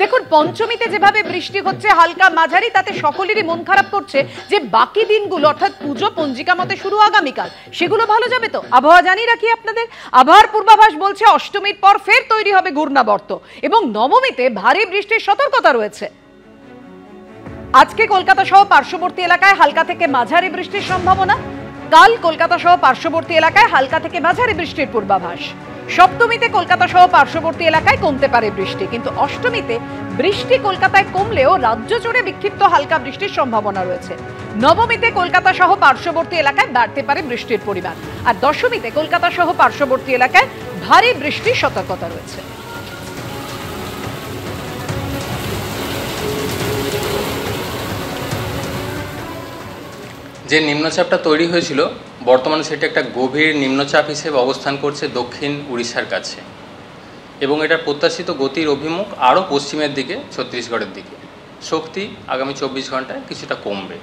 দেখুন পঞ্চমীতে যেভাবে বৃষ্টি হচ্ছে হালকা মাঝারি, তাতে সকলেরই মন খারাপ করছে যে বাকি দিনগুলো অর্থাৎ পুজো পঞ্জিকা মতে শুরু আগামীকাল, সেগুলো ভালো যাবে তো? আবহাওয়া জানিয়ে রাখি আপনাদের, আবহাওয়ার পূর্বাভাস বলছে অষ্টমীর পর ফের তৈরি হবে ঘূর্ণাবর্ত এবং নবমীতে ভারী বৃষ্টির সতর্কতা রয়েছে। আজকে কলকাতা সহ পার্শ্ববর্তী এলাকায় হালকা থেকে মাঝারি বৃষ্টির সম্ভাবনা, কাল কলকাতা সহ পার্শ্ববর্তী এলাকায় হালকা থেকে মাঝারি বৃষ্টির পূর্বাভাস। সপ্তমীতে কলকাতা সহ পার্শ্ববর্তী এলাকায় কমতে পারে বৃষ্টি, কিন্তু অষ্টমীতে বৃষ্টি কলকাতায় কমলেও রাজ্য জুড়ে বিক্ষিপ্ত হালকা বৃষ্টির সম্ভাবনা রয়েছে। নবমীতে কলকাতা সহ পার্শ্ববর্তী এলাকায় বাড়তে পারে বৃষ্টির পরিমাণ, আর দশমীতে কলকাতা সহ পার্শ্ববর্তী এলাকায় ভারী বৃষ্টির সতর্কতা রয়েছে। যে নিম্নচাপটা তৈরি হয়েছিল বর্তমানে সেটা একটা গভীর নিম্নচাপ হিসেবে অবস্থান করছে দক্ষিণ উড়িষ্যার কাছে, এবং এটার প্রত্যাশিত গতির অভিমুখ আরও পশ্চিমের দিকে ছত্তিশগড়ের দিকে। শক্তি আগামী 24 ঘন্টায় কিছুটা কমবে।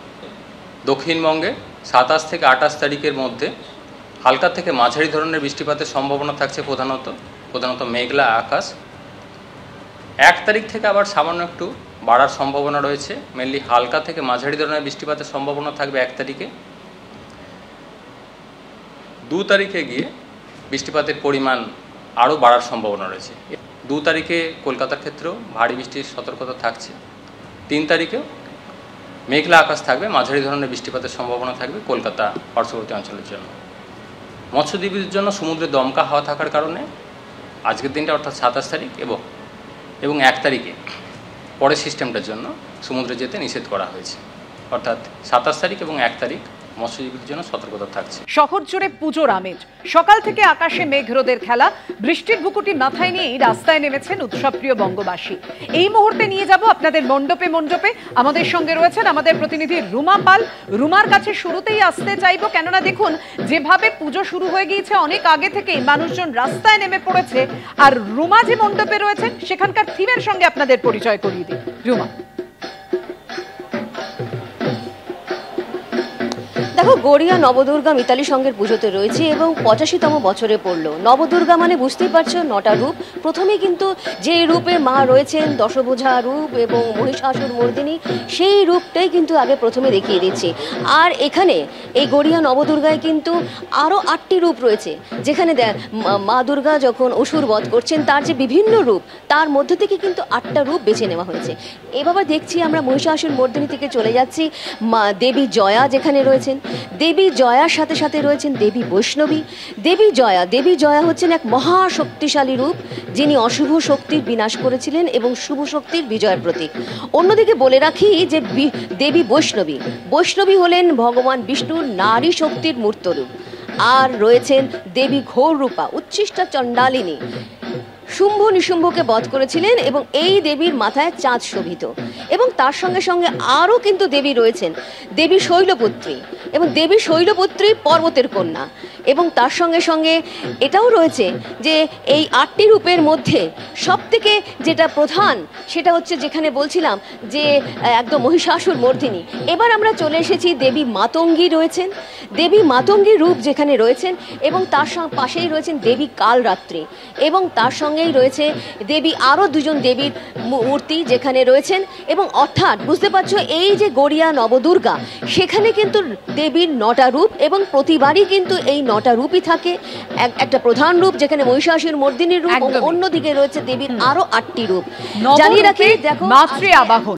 দক্ষিণবঙ্গে 27 থেকে 28 তারিখের মধ্যে হালকা থেকে মাঝারি ধরনের বৃষ্টিপাতের সম্ভাবনা থাকছে, প্রধানত মেঘলা আকাশ। 1 তারিখ থেকে আবার সামান্য একটু বাড়ার সম্ভাবনা রয়েছে, মেনলি হালকা থেকে মাঝারি ধরনের বৃষ্টিপাতের সম্ভাবনা থাকবে 1 তারিখে। 2 তারিখে গিয়ে বৃষ্টিপাতের পরিমাণ আরও বাড়ার সম্ভাবনা রয়েছে। 2 তারিখে কলকাতার ক্ষেত্রেও ভারী বৃষ্টির সতর্কতা থাকছে। 3 তারিখেও মেঘলা আকাশ থাকবে, মাঝারি ধরনের বৃষ্টিপাতের সম্ভাবনা থাকবে কলকাতা পার্শ্ববর্তী অঞ্চলের জন্য। মৎস্যজীবীদের জন্য সমুদ্রে দমকা হাওয়া থাকার কারণে আজকের দিনটা অর্থাৎ 27 তারিখ এবং 1 তারিখে পরের সিস্টেমটার জন্য সমুদ্রে যেতে নিষেধ করা হয়েছে, অর্থাৎ 27 তারিখ এবং 1 তারিখ মৎস্যজীবীদের জন্য সতর্কতা থাকছে। শহর জুড়ে পুজোর আমেজ, সকাল থেকে আকাশে মেঘ রোদের খেলা, বৃষ্টির বুকুটি মাথায় নিয়েই রাস্তায় নেমেছেন উৎসবপ্রিয় বঙ্গবাসী। এই মুহূর্তে নিয়ে যাব আপনাদের মণ্ডপে মণ্ডপে। আমাদের সঙ্গে রয়েছেন আমাদের প্রতিনিধি রুমা পাল। রুমার কাছে শুরুতেই আসতে চাইবো, কেননা দেখুন যেভাবে পুজো শুরু হয়ে গিয়েছে অনেক আগে থেকেই মানুষজন রাস্তায় নেমে পড়েছে, আর রুমা যে মণ্ডপে রয়েছেন সেখানকার থিমের সঙ্গে আপনাদের পরিচয় করিয়ে দিই। রুমা, দেখো, গড়িয়া নবদুর্গা মিতালি সঙ্গের পুজোতে রয়েছে এবং 85তম বছরে পড়লো। নবদুর্গা মানে বুঝতেই পারছো, 9টা রূপ। প্রথমে কিন্তু যে রূপে মা রয়েছেন দশভুজা রূপ এবং মহিষাসুর মর্দিনী, সেই রূপটাই কিন্তু আগে প্রথমে দেখিয়ে দিচ্ছি। আর এখানে এই গড়িয়া নবদুর্গায় কিন্তু আরও 8টি রূপ রয়েছে, যেখানে মা দুর্গা যখন অসুর বধ করছেন তার যে বিভিন্ন রূপ, তার মধ্যে থেকে কিন্তু 8টা রূপ বেছে নেওয়া হয়েছে। এভাবে দেখছি আমরা মহিষাসুর মর্দিনী থেকে চলে যাচ্ছি মা দেবী জয়া যেখানে রয়েছেন। দেবী জয়ার সাথে সাথে রয়েছেন দেবী বৈষ্ণবী। দেবী জয়া হচ্ছেন এক মহাশক্তিশালী রূপ, যিনি অশুভ শক্তির বিনাশ করেছিলেন এবং শুভ শক্তির বিজয়ের প্রতীক। অন্যদিকে বলে রাখি যে দেবী বৈষ্ণবী হলেন ভগবান বিষ্ণুর নারী শক্তির মূর্ত রূপ। আর রয়েছেন দেবী ঘোর রূপা, উচ্ছিষ্টা চণ্ডালিনী, শুম্ভ নিশুম্ভকে বধ করেছিলেন এবং এই দেবীর মাথায় চাঁদ শোভিত। এবং তার সঙ্গে সঙ্গে আরও কিন্তু দেবী রয়েছেন দেবী শৈলপুত্রী, এবং দেবী শৈলপুত্রী পর্বতের কন্যা। এবং তার সঙ্গে সঙ্গে এটাও রয়েছে যে এই 8টি রূপের মধ্যে সবথেকে যেটা প্রধান সেটা হচ্ছে, যেখানে বলছিলাম যে একদম মহিষাসুর মর্দিনী। এবার আমরা চলে এসেছি দেবী মাতঙ্গী রয়েছেন, দেবী মাতঙ্গী রূপ যেখানে রয়েছেন, এবং তার পাশেই রয়েছেন দেবী কালরাত্রি, এবং তার সঙ্গেই রয়েছে দেবী আরও 2জন দেবীর মূর্তি যেখানে রয়েছেন। এবং অর্থাৎ বুঝতে পারছো এই যে গড়িয়া নবদুর্গা, সেখানে কিন্তু দেবীর 9টা রূপ, এবং প্রতিবারই কিন্তু এই 9টা রূপই থাকে। একটা প্রধান রূপ যেখানে মহিষাসুর মর্দিনীর রূপ, অন্যদিকে রয়েছে দেবীর আরো 8টি রূপ। জানিয়ে রাখি, দেখো, মাতৃ আবাহন।